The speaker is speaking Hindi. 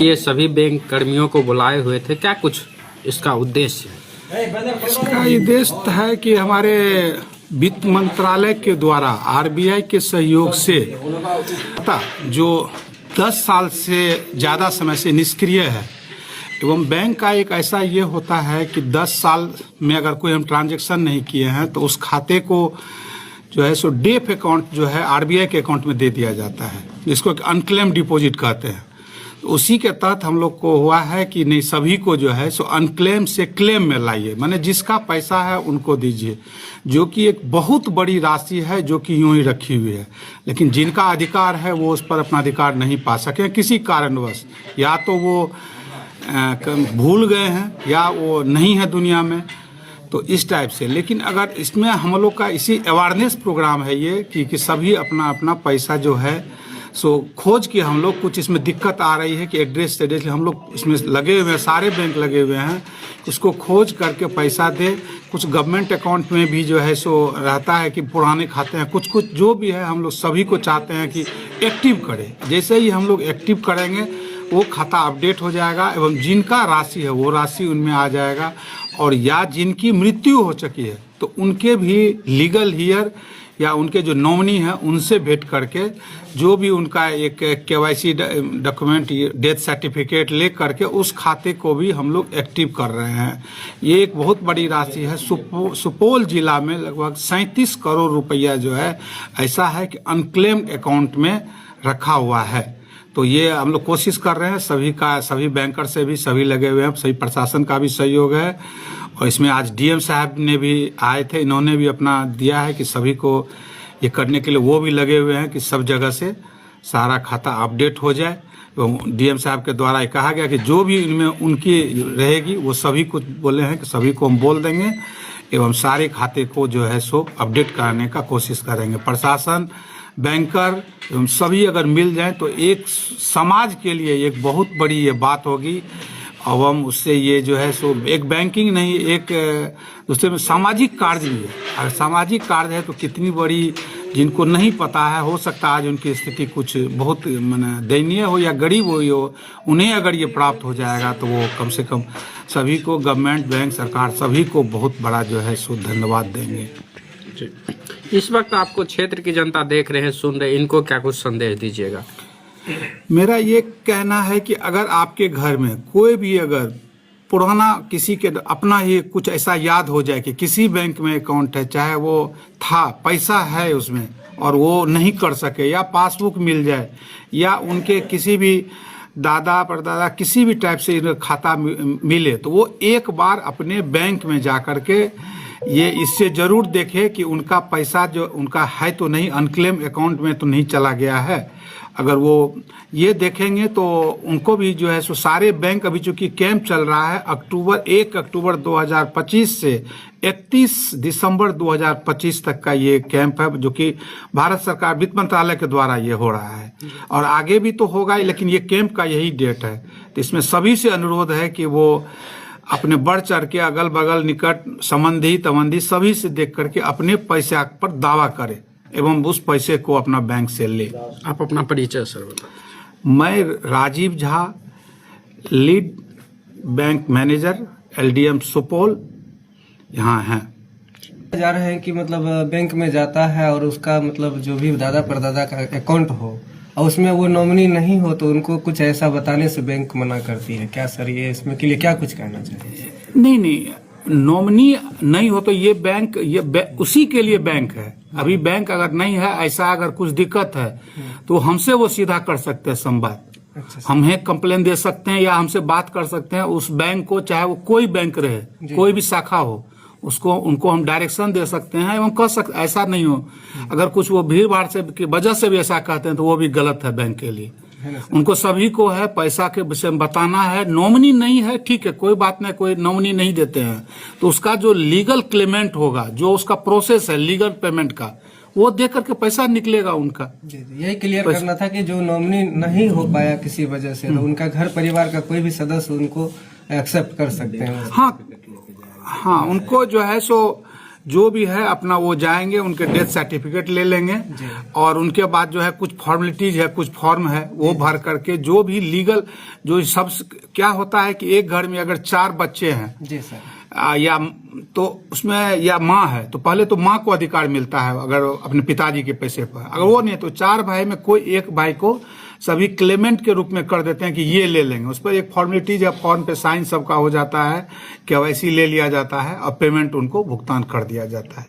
ये सभी बैंक कर्मियों को बुलाए हुए थे, क्या कुछ इसका उद्देश्य है? इसका उद्देश्य है कि हमारे वित्त मंत्रालय के द्वारा आरबीआई के सहयोग से जो 10 साल से ज़्यादा समय से निष्क्रिय है, एवं बैंक का एक ऐसा ये होता है कि 10 साल में अगर कोई हम ट्रांजैक्शन नहीं किए हैं तो उस खाते को जो है सो डेफ अकाउंट जो है आरबीआई के अकाउंट में दे दिया जाता है, जिसको अनक्लेम डिपॉजिट कहते हैं। तो उसी के तहत हम लोग को हुआ है कि नहीं, सभी को जो है सो अनक्लेम से क्लेम में लाइए, माने जिसका पैसा है उनको दीजिए, जो कि एक बहुत बड़ी राशि है जो कि यूं ही रखी हुई है। लेकिन जिनका अधिकार है वो उस पर अपना अधिकार नहीं पा सके किसी कारणवश, या तो वो भूल गए हैं या वो नहीं है दुनिया में, तो इस टाइप से। लेकिन अगर इसमें हम लोग का इसी अवेयरनेस प्रोग्राम है ये कि सभी अपना अपना पैसा जो है सो खोज के, हम लोग कुछ इसमें दिक्कत आ रही है कि एड्रेस हम लोग इसमें लगे हुए हैं, सारे बैंक लगे हुए हैं, उसको खोज करके पैसा दे। कुछ गवर्नमेंट अकाउंट में भी जो है सो रहता है कि पुराने खाते हैं, कुछ कुछ जो भी है हम लोग सभी को चाहते हैं कि एक्टिव करें। जैसे ही हम लोग एक्टिव करेंगे वो खाता अपडेट हो जाएगा एवं जिनका राशि है वो राशि उनमें आ जाएगा, और या जिनकी मृत्यु हो चुकी है तो उनके भी लीगल हियर या उनके जो नॉमिनी हैं उनसे भेंट करके जो भी उनका एक केवाईसी डॉक्यूमेंट, डेथ सर्टिफिकेट ले करके उस खाते को भी हम लोग एक्टिव कर रहे हैं। ये एक बहुत बड़ी राशि है। सुपौल जिला में लगभग 37 करोड़ रुपया जो है ऐसा है कि अनक्लेम्ड अकाउंट में रखा हुआ है। तो ये हम लोग कोशिश कर रहे हैं, सभी बैंकर से भी सभी लगे हुए हैं, सभी प्रशासन का भी सहयोग है। और इसमें आज डीएम साहब ने भी आए थे, इन्होंने भी अपना दिया है कि सभी को ये करने के लिए वो भी लगे हुए हैं कि सब जगह से सारा खाता अपडेट हो जाए। तो डीएम साहब के द्वारा कहा गया कि जो भी इनमें उनकी रहेगी वो सभी कुछ बोले हैं कि सभी को हम बोल देंगे एवं सारे खाते को जो है सो अपडेट कराने का कोशिश करेंगे। प्रशासन, बैंकर एवं सभी अगर मिल जाएं तो एक समाज के लिए एक बहुत बड़ी ये बात होगी। एवं उससे ये जो है सो एक बैंकिंग नहीं, एक दूसरे में सामाजिक कार्य भी है। अगर सामाजिक कार्य है तो कितनी बड़ी, जिनको नहीं पता है, हो सकता है आज उनकी स्थिति कुछ बहुत माने दयनीय हो या गरीब हो, उन्हें अगर ये प्राप्त हो जाएगा तो वो कम से कम सभी को, गवर्नमेंट, बैंक, सरकार सभी को बहुत बड़ा जो है सो धन्यवाद देंगे। इस वक्त आपको क्षेत्र की जनता देख रहे हैं, सुन रहे, इनको क्या कुछ संदेश दीजिएगा? मेरा ये कहना है कि अगर आपके घर में कोई भी अगर पुराना किसी के अपना ही कुछ ऐसा याद हो जाए कि किसी बैंक में अकाउंट है, चाहे वो था, पैसा है उसमें और वो नहीं कर सके, या पासबुक मिल जाए, या उनके किसी भी दादा परदादा किसी भी टाइप से खाता मिले, तो वो एक बार अपने बैंक में जा कर के ये इससे जरूर देखे कि उनका पैसा जो उनका है तो नहीं, अनक्लेम अकाउंट में तो नहीं चला गया है। अगर वो ये देखेंगे तो उनको भी जो है सो सारे बैंक, अभी चूंकि कैंप चल रहा है 1 अक्टूबर 2025 से 31 दिसंबर 2025 तक का ये कैंप है, जो कि भारत सरकार वित्त मंत्रालय के द्वारा ये हो रहा है, और आगे भी तो होगा, लेकिन ये कैंप का यही डेट है। तो इसमें सभी से अनुरोध है कि वो अपने बढ़ चढ़ के अगल बगल निकट संबंधी सभी से देख करके अपने पैसे पर दावा करे एवं उस पैसे को अपना बैंक से ले। आप अपना परिचय सर बताएं। मैं Rajiv Jha, lead bank manager, LDM Supaul, यहाँ हैं। जा रहे हैं कि मतलब बैंक में जाता है और उसका मतलब जो भी दादा परदादा का अकाउंट हो और उसमें वो नॉमिनी नहीं हो तो उनको कुछ ऐसा बताने से बैंक मना करती है। क्या सर ये इसमें के लिए क्या कुछ कहना चाहिए? नहीं, नॉमिनी नहीं हो तो ये बैंक उसी के लिए बैंक है। अभी बैंक अगर नहीं है, ऐसा अगर कुछ दिक्कत है तो हमसे वो सीधा कर सकते हैं संवाद। हमें कंप्लेन दे सकते हैं या हमसे बात कर सकते हैं उस बैंक को, चाहे वो कोई बैंक रहे, कोई भी शाखा हो, उसको उनको हम डायरेक्शन दे सकते हैं एवं कह सकते, ऐसा नहीं हो अगर कुछ वो भीड़ भाड़ से की वजह से भी ऐसा कहते हैं तो वो भी गलत है बैंक के लिए। उनको सभी को है पैसा के विषय में बताना है। नॉमिनी नहीं है, ठीक है, कोई बात नहीं, कोई नॉमिनी नहीं देते हैं तो उसका जो लीगल क्लेमेंट होगा, जो उसका प्रोसेस है लीगल पेमेंट का, वो दे करके पैसा निकलेगा उनका। यही क्लियर करना था कि जो नॉमिनी नहीं हो पाया किसी वजह से, तो उनका घर परिवार का कोई भी सदस्य उनको एक्सेप्ट कर सकते हैं। हाँ, उनको जो है सो जो भी है अपना वो जाएंगे, उनके डेथ सर्टिफिकेट ले लेंगे और उनके बाद जो है कुछ फॉर्मेलिटीज है, कुछ फॉर्म है वो भर करके जो भी लीगल जो सब क्या होता है कि एक घर में अगर 4 बच्चे हैं जी सर, या तो उसमें या माँ है तो पहले तो माँ को अधिकार मिलता है अगर अपने पिताजी के पैसे पर, अगर वो नहीं है तो 4 भाई में कोई एक भाई को सभी क्लेमेंट के रूप में कर देते हैं कि ये ले लेंगे। उस पर एक फॉर्मेलिटीज या फॉर्म पे साइन सबका हो जाता है, KYC ले लिया जाता है और पेमेंट उनको भुगतान कर दिया जाता है।